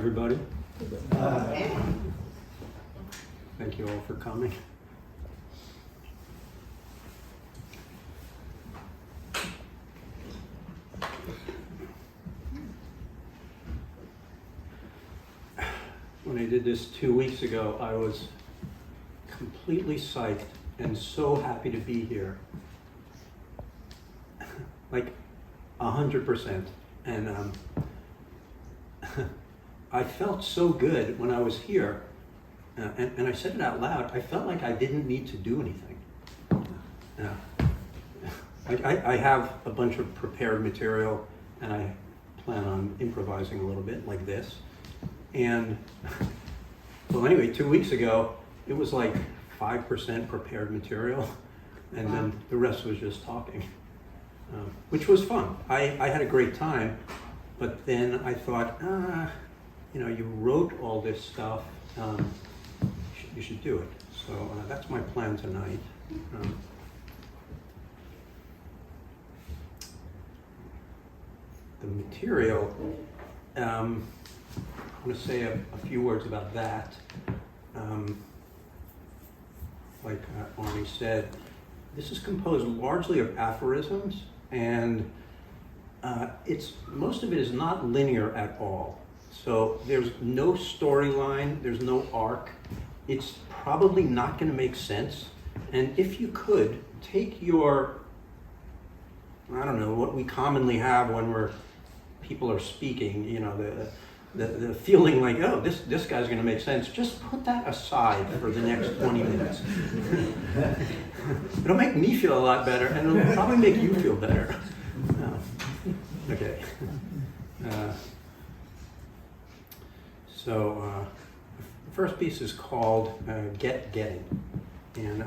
everybody. Thank you all for coming. When I did this 2 weeks ago, I was completely psyched and so happy to be here. Like 100%. And I felt so good when I was here, and I said it out loud, I felt like I didn't need to do anything. I have a bunch of prepared material, and I plan on improvising a little bit like this. And, well anyway, 2 weeks ago, it was like 5% prepared material, and then the rest was just talking, which was fun. I had a great time, but then I thought, you wrote all this stuff, you should do it. So that's my plan tonight. The material, I want to say a few words about that. Like Arnie said, this is composed largely of aphorisms, and most of it is not linear at all. So there's no storyline, there's no arc. It's probably not going to make sense. And if you could, take your, I don't know, what we commonly have when people are speaking, the feeling like, oh, this guy's going to make sense, just put that aside for the next 20 minutes. It'll make me feel a lot better, and it'll probably make you feel better. Okay. So the first piece is called Getting. And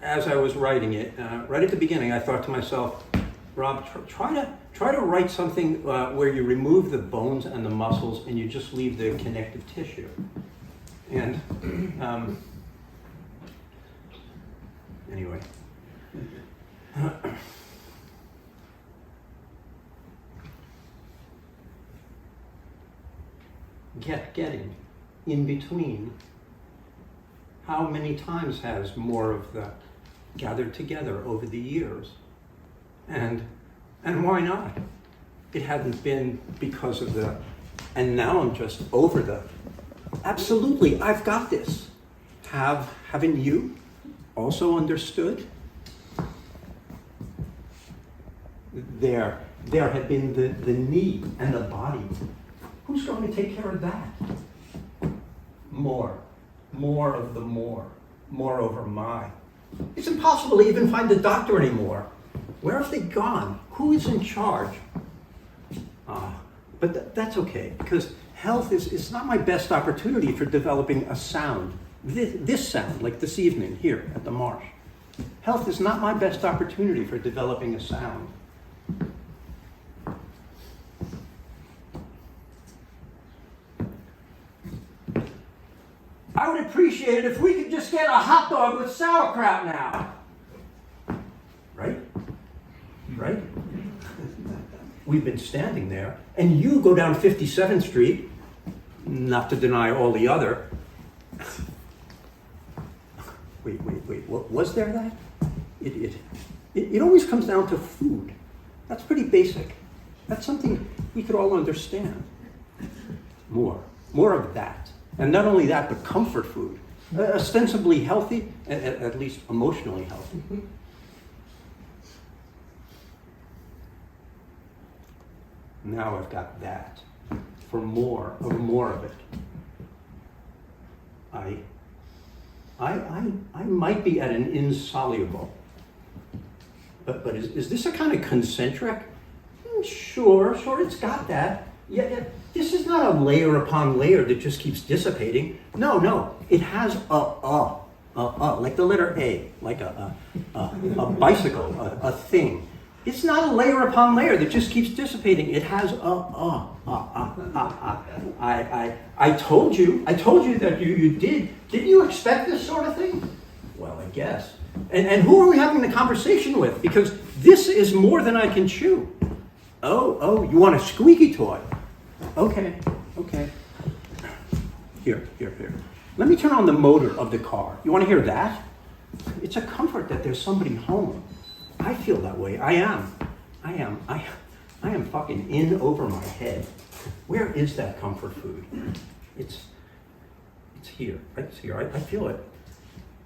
as I was writing it, right at the beginning, I thought to myself, Rob, try to write something where you remove the bones and the muscles and you just leave the connective tissue. And anyway. Getting, in between. How many times has more of the gathered together over the years? And why not? It hadn't been because of and now I'm just over absolutely, I've got this. Haven't you also understood? There had been the need and the body. Who's going to take care of that? More of the more over my. It's impossible to even find the doctor anymore. Where have they gone? Who is in charge? But that's okay, because health is not my best opportunity for developing a sound. This sound, like this evening here at the Marsh. Health is not my best opportunity for developing a sound. I would appreciate it if we could just get a hot dog with sauerkraut now. Right? We've been standing there, and you go down 57th Street, not to deny all the other. Wait, what was there that? It always comes down to food. That's pretty basic. That's something we could all understand. More of that. And not only that, but comfort food. Ostensibly healthy, at least emotionally healthy. Now I've got that. For more of it. I might be at an insoluble. But is this a kind of concentric? Sure, it's got that. Yeah, this is not a layer upon layer that just keeps dissipating. No, it has like the letter A, like a bicycle, a thing. It's not a layer upon layer that just keeps dissipating. It has I told you that you did. Didn't you expect this sort of thing? Well, I guess. And who are we having the conversation with? Because this is more than I can chew. Oh, you want a squeaky toy? Okay. Okay. Here. Let me turn on the motor of the car. You want to hear that? It's a comfort that there's somebody home. I feel that way. I am fucking in over my head. Where is that comfort food? It's here. It's here. I feel it.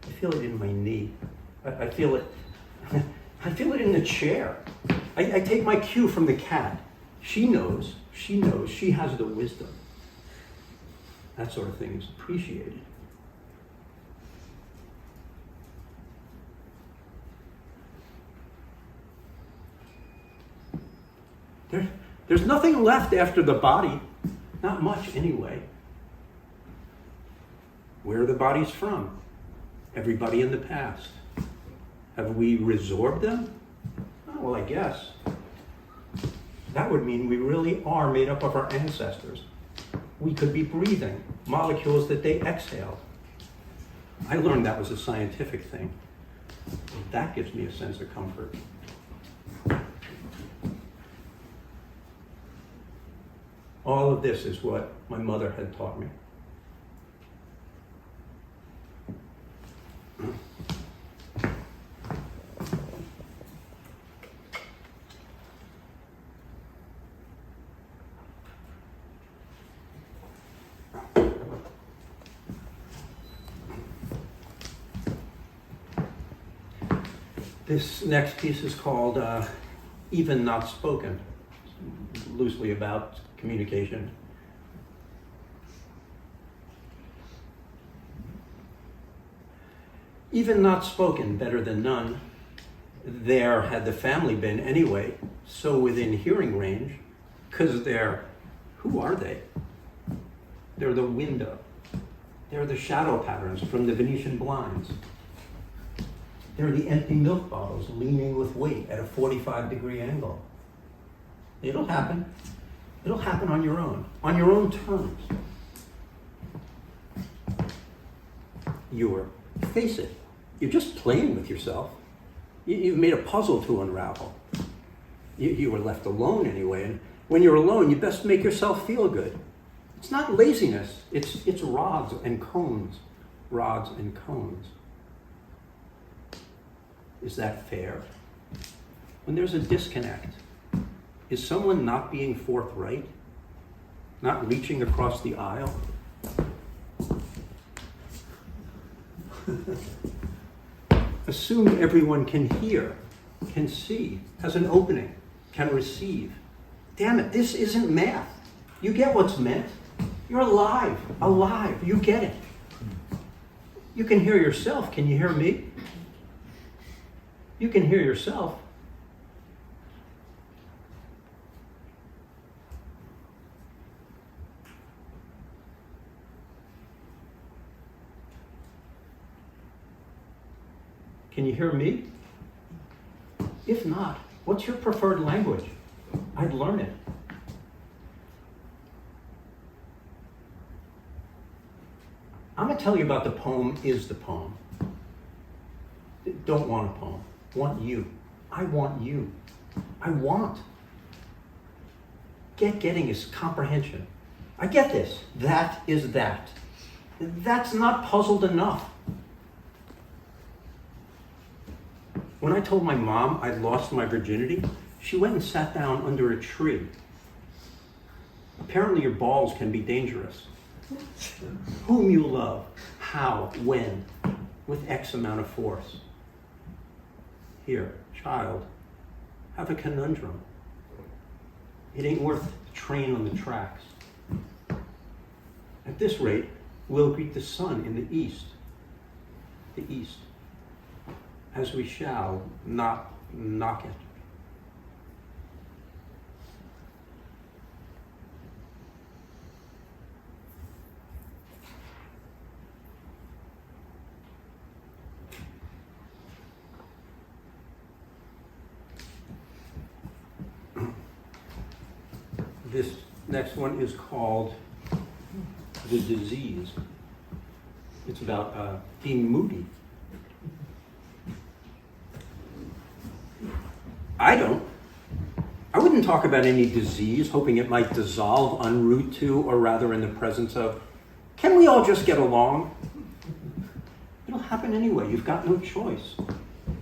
I feel it in my knee. I feel it. I feel it in the chair. I take my cue from the cat. She knows. She has the wisdom. That sort of thing is appreciated. There's nothing left after the body. Not much anyway. Where are the bodies from? Everybody in the past. Have we resorbed them? Oh, well, I guess. That would mean we really are made up of our ancestors. We could be breathing molecules that they exhaled. I learned that was a scientific thing. That gives me a sense of comfort. All of this is what my mother had taught me. This next piece is called Even Not Spoken, loosely about communication. Even not spoken, better than none. There had the family been anyway, so within hearing range, 'cause who are they? They're the window. They're the shadow patterns from the Venetian blinds. They're the empty milk bottles leaning with weight at a 45-degree angle. It'll happen. It'll happen on your own terms. Face it, you're just playing with yourself. You've made a puzzle to unravel. You were left alone anyway, and when you're alone, you best make yourself feel good. It's not laziness, it's rods and cones. Rods and cones. Is that fair? When there's a disconnect, is someone not being forthright? Not reaching across the aisle? Assume everyone can hear, can see, has an opening, can receive. Damn it, this isn't math. You get what's meant. You're alive, you get it. You can hear yourself, can you hear me? You can hear yourself. Can you hear me? If not, what's your preferred language? I'd learn it. I'm going to tell you about the poem Is the Poem. Don't want a poem. Want you. I want you. I want. Getting is comprehension. I get this. That is that. That's not puzzled enough. When I told my mom I'd lost my virginity, she went and sat down under a tree. Apparently your balls can be dangerous. Whom you love, how, when, with X amount of force. Here, child, have a conundrum. It ain't worth the train on the tracks. At this rate, we'll greet the sun in the east, as we shall not knock it. This next one is called The Disease. It's about being moody. I wouldn't wouldn't talk about any disease, hoping it might dissolve en route to, or rather in the presence of, can we all just get along? It'll happen anyway. You've got no choice.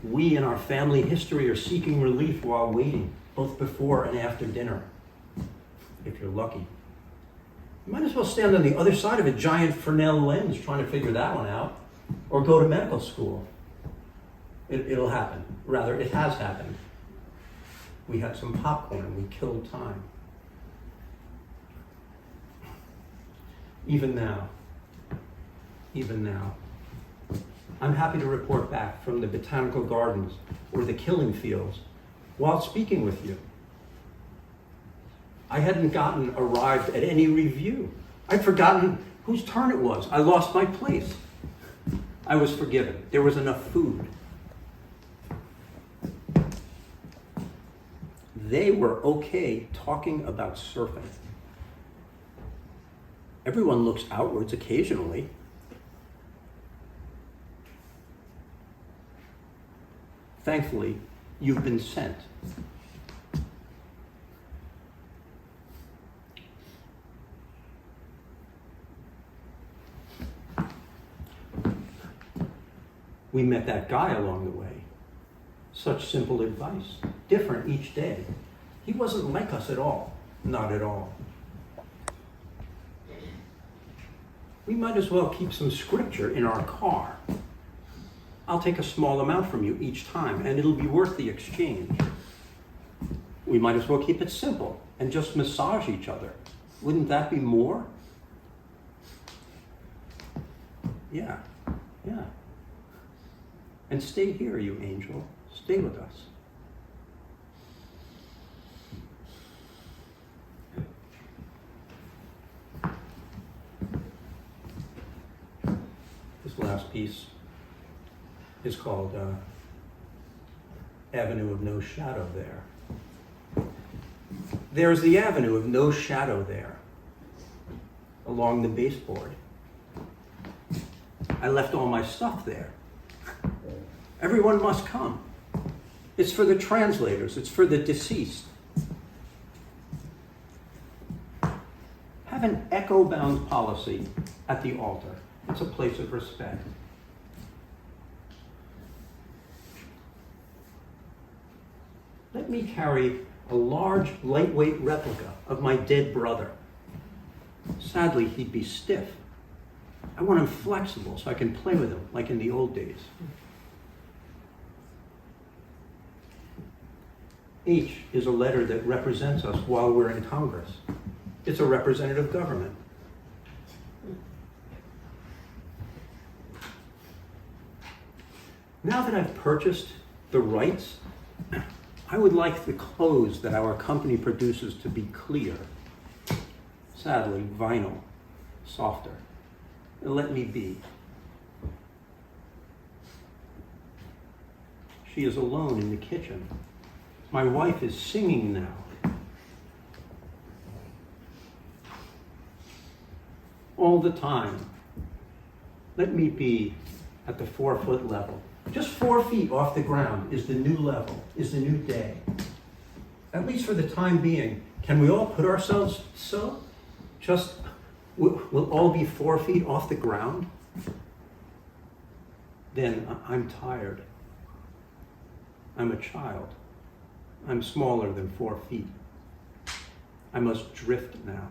We in our family history are seeking relief while waiting, both before and after dinner, if you're lucky. You might as well stand on the other side of a giant Fresnel lens trying to figure that one out, or go to medical school. It'll happen. Rather, it has happened. We had some popcorn. We killed time. Even now, I'm happy to report back from the botanical gardens or the killing fields while speaking with you. I hadn't arrived at any review. I'd forgotten whose turn it was. I lost my place. I was forgiven. There was enough food. They were okay talking about surfing. Everyone looks outwards occasionally. Thankfully, you've been sent. We met that guy along the way. Such simple advice, different each day. He wasn't like us at all, not at all. We might as well keep some scripture in our car. I'll take a small amount from you each time, and it'll be worth the exchange. We might as well keep it simple and just massage each other. Wouldn't that be more? Yeah. And stay here, you angel. Stay with us. This last piece is called Avenue of No Shadow There. There's the avenue of no shadow there, along the baseboard. I left all my stuff there. Everyone must come. It's for the translators. It's for the deceased. Have an echo-bound policy at the altar. It's a place of respect. Let me carry a large, lightweight replica of my dead brother. Sadly, he'd be stiff. I want him flexible so I can play with him like in the old days. H is a letter that represents us while we're in Congress. It's a representative government. Now that I've purchased the rights, I would like the clothes that our company produces to be clear. Sadly, vinyl, softer. Let me be. She is alone in the kitchen. My wife is singing now. All the time. Let me be at the 4-foot level. Just 4 feet off the ground is the new level, is the new day. At least for the time being. Can we all put ourselves so? Just, we'll all be 4 feet off the ground? Then I'm tired. I'm a child. I'm smaller than 4 feet. I must drift now.